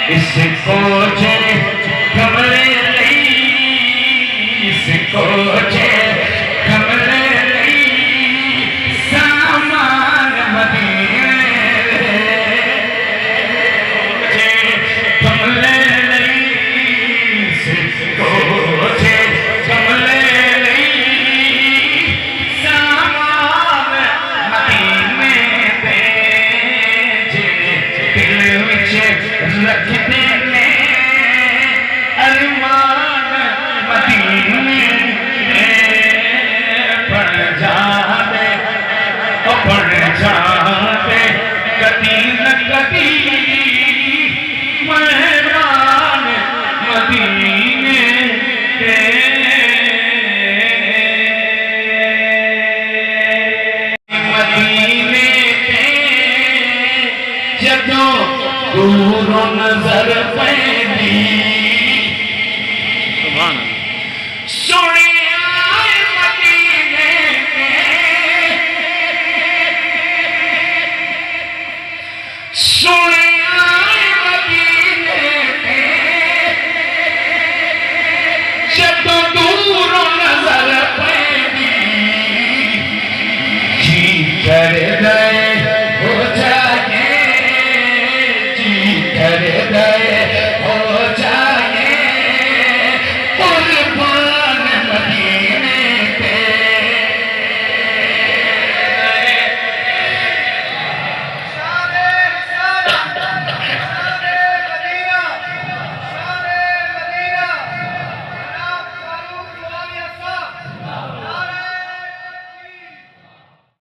اس کو جے کمرے لئی اس کو جے کمرے لئی سامان مدینے جے کمرے لئی اس کو جے کمرے لئی سامان مدینے دے جے دل وچ رکھ دے ارمان مدینے پڑ جاوے کدی نہ کدی مہمان مدینے مدینے جدوں دوروں نظر پیندی سونے آئے مدینے سونے آئے مدینے جدوں دوروں نظر پیندی جی کر